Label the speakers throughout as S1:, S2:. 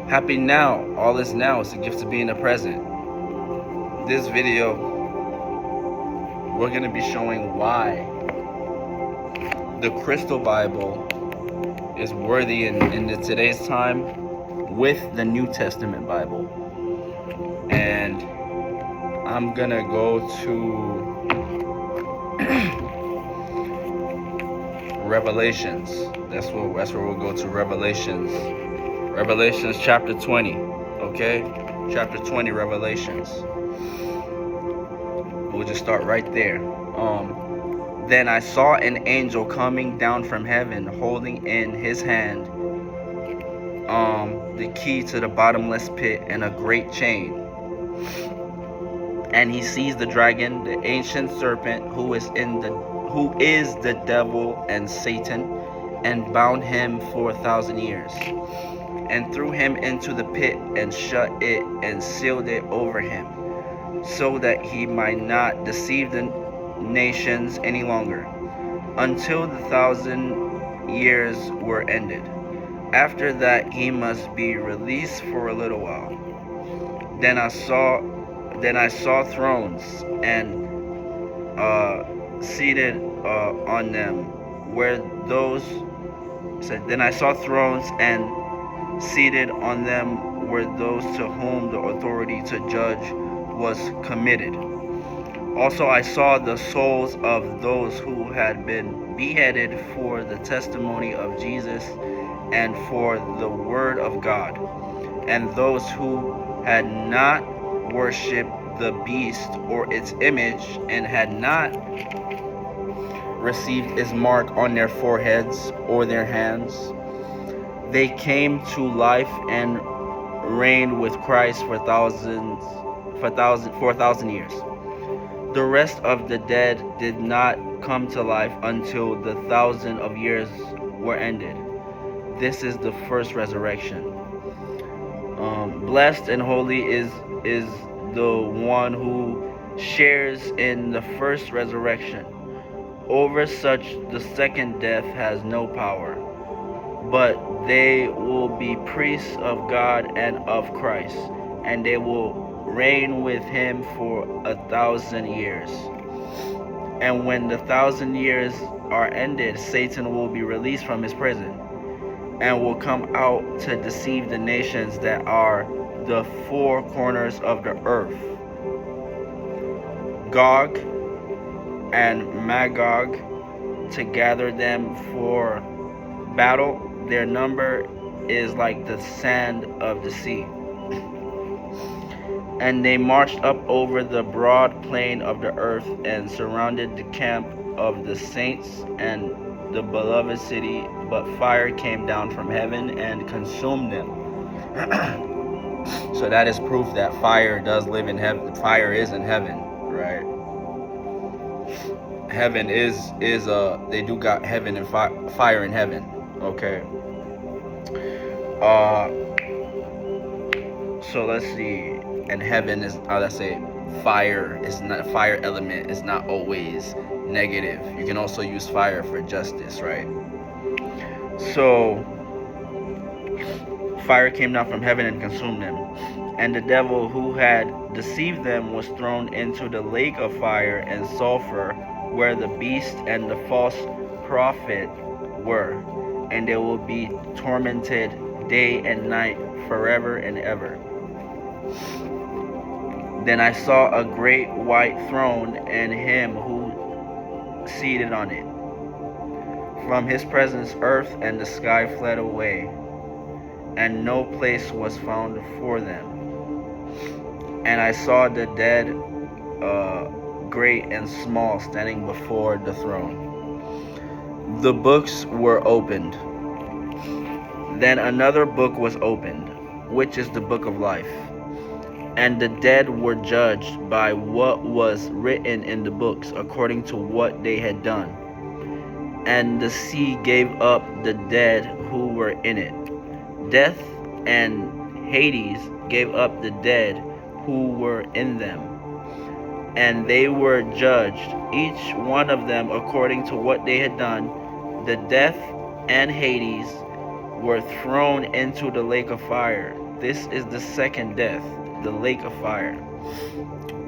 S1: Happy now. All is now. It's a gift to be in the present. This video, we're going to be showing why the Crystal Bible is worthy in today's time with the New Testament Bible. And I'm going to go to Revelations. That's where we'll go to. Revelations chapter 20. Okay? Chapter 20, Revelations. We'll just start right there. Then I saw an angel coming down from heaven, holding in his hand the key to the bottomless pit and a great chain. And he seized the dragon, the ancient serpent, who is the devil and Satan, and bound him for 1,000 years, and threw him into the pit, and shut it and sealed it over him, so that he might not deceive the nations any longer, until the 1,000 years were ended. After that he must be released for a little while. Then I saw thrones, and seated on them were those. Then I saw thrones, and seated on them were those to whom the authority to judge was committed. Also I saw the souls of those who had been beheaded for the testimony of Jesus and for the word of God, and those who had not worshipped the beast or its image, and had not received its mark on their foreheads or their hands. They came to life and reigned with Christ for 1,000 years. The rest of the dead did not come to life until the 1,000 of years were ended. This is the first resurrection. Blessed and holy is the one who shares in the first resurrection. Over such the second death has no power, but they will be priests of God and of Christ, and they will reign with him for 1,000 years. And when the 1,000 years are ended, Satan will be released from his prison, and will come out to deceive the nations that are the four corners of the earth, Gog and Magog, to gather them for battle. Their number is like the sand of the sea. And they marched up over the broad plain of the earth, and surrounded the camp of the saints and the beloved city, but fire came down from heaven and consumed them. So that is proof that fire does live in heaven. Fire is in heaven, right? Heaven is they do got heaven and fire in heaven. Okay. So let's see. And heaven is, let's say, fire is not, fire element is not always negative. You can also use fire for justice, right? So fire came down from heaven and consumed them, and the devil who had deceived them was thrown into the lake of fire and sulfur, where the beast and the false prophet were, and they will be tormented day and night forever and ever. Then I saw a great white throne, and him who seated on it. From his presence earth and the sky fled away, and no place was found for them. And I saw the dead, great and small, standing before the throne. The books were opened. Then another book was opened, which is the book of life. And the dead were judged by what was written in the books, according to what they had done. And the sea gave up the dead who were in it. Death and Hades gave up the dead who were in them. And they were judged, each one of them according to what they had done. The death and Hades were thrown into the lake of fire. This is the second death, the lake of fire.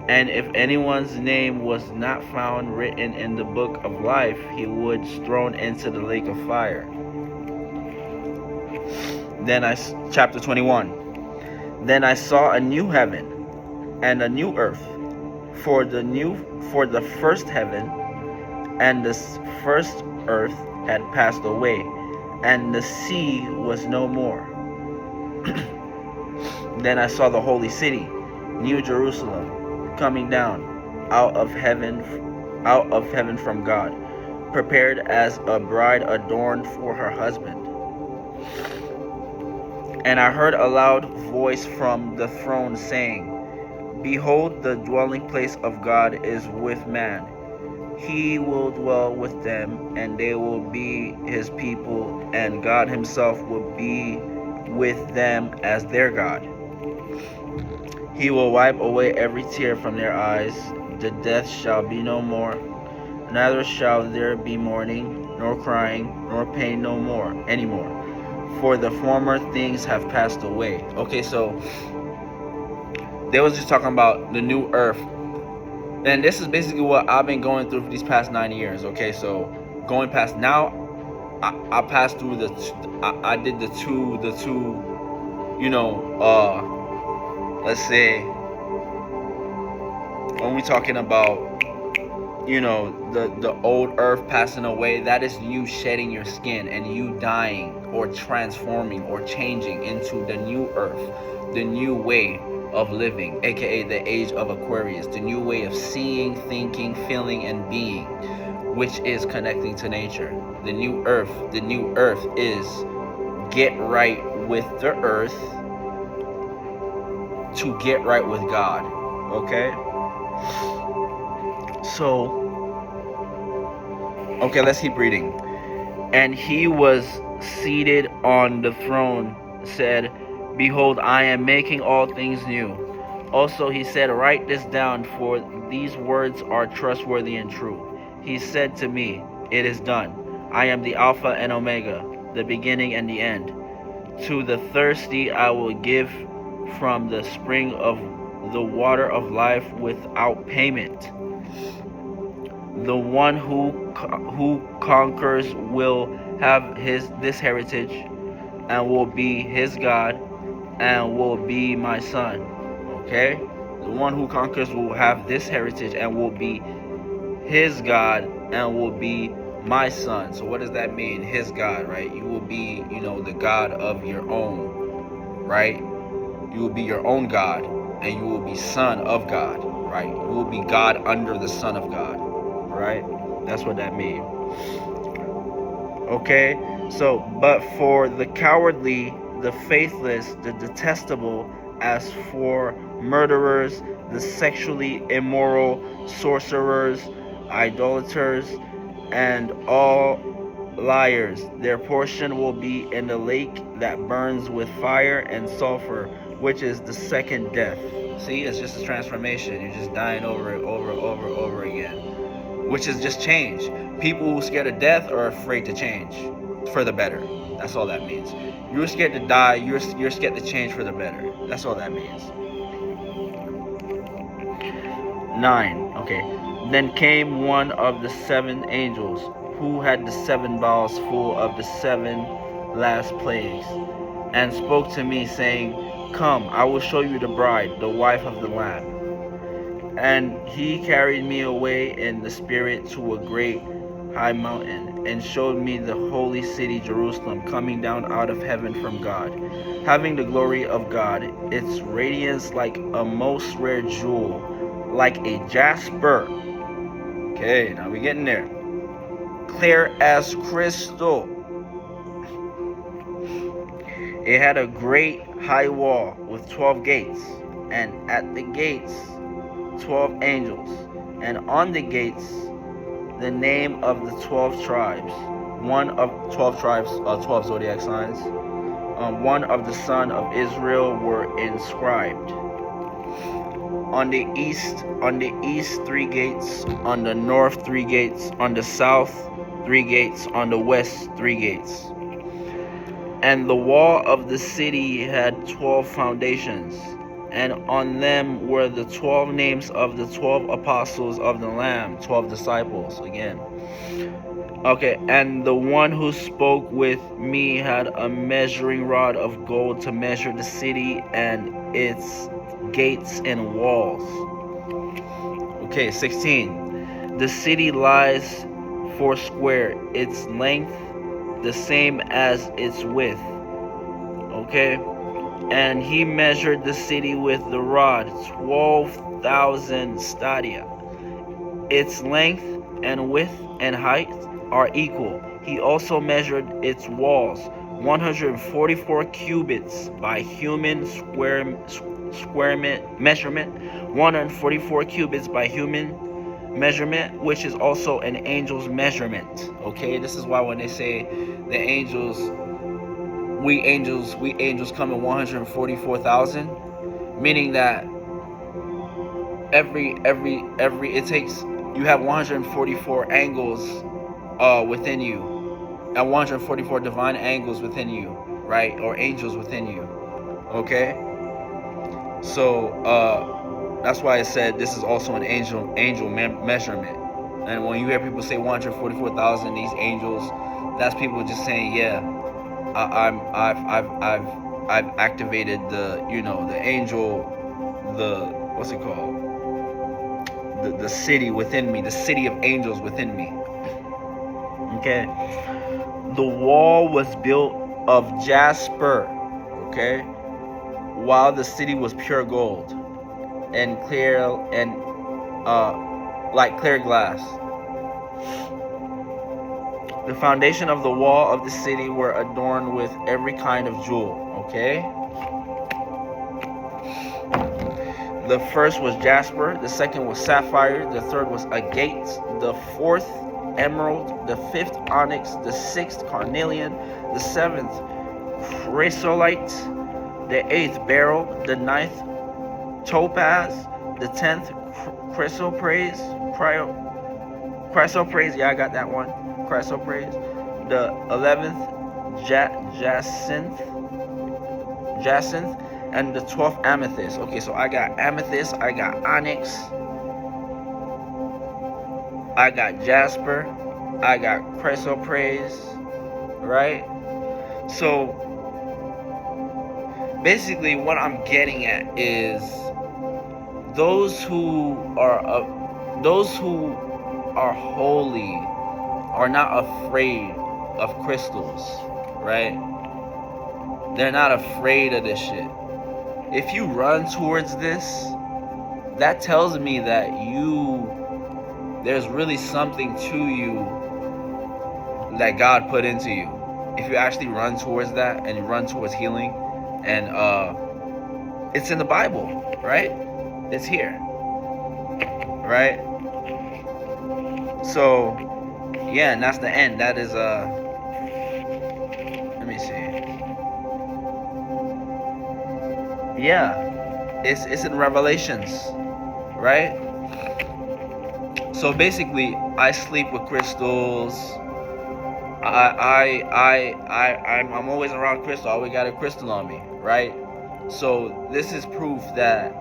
S1: And if anyone's name was not found written in the book of life, he was thrown into the lake of fire. Chapter 21. Then I saw a new heaven and a new earth, for the first heaven and the first earth had passed away, and the sea was no more. Then I saw the holy city, New Jerusalem, coming down out of heaven from God, prepared as a bride adorned for her husband. And I heard a loud voice from the throne saying, Behold, the dwelling place of God is with man. He will dwell with them, and they will be his people, and God himself will be with them as their God. He will wipe away every tear from their eyes. The death shall be no more, neither shall there be mourning, nor crying, nor pain no more anymore, for the former things have passed away. Okay, so they was just talking about the new earth. And this is basically what I've been going through for these past 9 years. Okay, so going past now, I passed through I did the two, let's say, when we talking about, the old earth passing away, that is you shedding your skin and you dying or transforming or changing into the new earth, the new way of living, aka the age of Aquarius, the new way of seeing, thinking, feeling, and being, which is connecting to nature. The new earth is get right with the earth to get right with God. Okay? So, let's keep reading. And he was seated on the throne, said, Behold, I am making all things new. Also he said, Write this down, for these words are trustworthy and true. He said to me, It is done. I am the Alpha and Omega, the beginning and the end. To the thirsty I will give from the spring of the water of life without payment. The one who conquers will have this heritage, and will be his God, and will be my son. Okay? The one who conquers will have this heritage and will be his God and will be my son. So what does that mean? His God, right? You will be, the God of your own, right? You will be your own God, and you will be son of God, right? You will be God under the Son of God, right? That's what that means. Okay? So, but for the cowardly, the faithless, the detestable, as for murderers, the sexually immoral, sorcerers, idolaters, and all liars, their portion will be in the lake that burns with fire and sulfur, which is the second death. See, it's just a transformation. You're just dying over again, which is just change. People who are scared of death are afraid to change for the better. That's all that means. You're scared to die. You're scared to change for the better. That's all that means. 9. Okay. Then came one of the 7 angels, who had the 7 bowls full of the 7 last plagues, and spoke to me, saying, Come, I will show you the bride, the wife of the Lamb. And he carried me away in the spirit to a great high mountain, and showed me the holy city Jerusalem, coming down out of heaven from God, having the glory of God, its radiance like a most rare jewel, like a jasper. Okay, now we're getting there. Clear as crystal. It had a great high wall with 12 gates, and at the gates 12 angels, and on the gates the name of the 12 tribes, one of 12 tribes, 12 zodiac signs, one of the son of Israel were inscribed. On the east 3 gates, on the north 3 gates, on the south 3 gates, on the west 3 gates. And the wall of the city had 12 foundations, and on them were the 12 names of the 12 apostles of the Lamb, 12 disciples again. Okay, and the one who spoke with me had a measuring rod of gold to measure the city and its gates and walls. Okay, 16. The city lies foursquare, its length the same as its width. Okay, and he measured the city with the rod, 12,000 stadia. Its length and width and height are equal. He also measured its walls, 144 cubits by human square measurement, 144 cubits by human measurement, which is also an angel's measurement. Okay, this is why when they say the angels, we angels come in 144,000, meaning that every it takes, you have 144 angles within you, and 144 divine angles within you, right? Or angels within you. Okay, so that's why I said this is also an angel measurement. And when you hear people say 144,000, these angels, that's people just saying, yeah, I've activated the, you know, the angel, the, what's it called, the city within me, the city of angels within me. Okay, the wall was built of jasper, okay, while the city was pure gold and clear, and like clear glass. The foundation of the wall of the city were adorned with every kind of jewel. Okay, the first was jasper, the second was sapphire, the third was agate, the fourth emerald, the fifth onyx, the sixth carnelian, the seventh chrysolite, the eighth beryl, the ninth topaz, the 10th chrysoprase, yeah, I got that one, chrysoprase, the 11th jacinth, and the 12th amethyst. Okay, so I got amethyst, I got onyx, I got jasper, I got chrysoprase, right? So basically what I'm getting at is those who are holy are not afraid of crystals, right? They're not afraid of this shit. If you run towards this, that tells me that there's really something to you that God put into you. If you actually run towards that and you run towards healing, and it's in the Bible, right? It's here, right? So yeah, and that's the end. That is let me see. Yeah, it's in Revelations, right? So basically, I sleep with crystals. I'm always around crystal. I always got a crystal on me, right? So this is proof that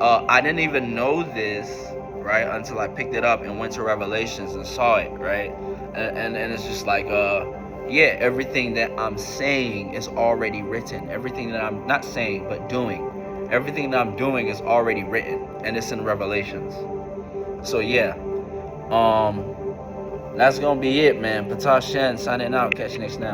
S1: I didn't even know this, right, until I picked it up and went to Revelations and saw it, right? And it's just like, yeah, everything that I'm saying is already written. Everything that I'm not saying but doing, everything that I'm doing is already written, and it's in Revelations. So yeah, that's gonna be it, man. Ptah-Shen signing out. Catch you next time.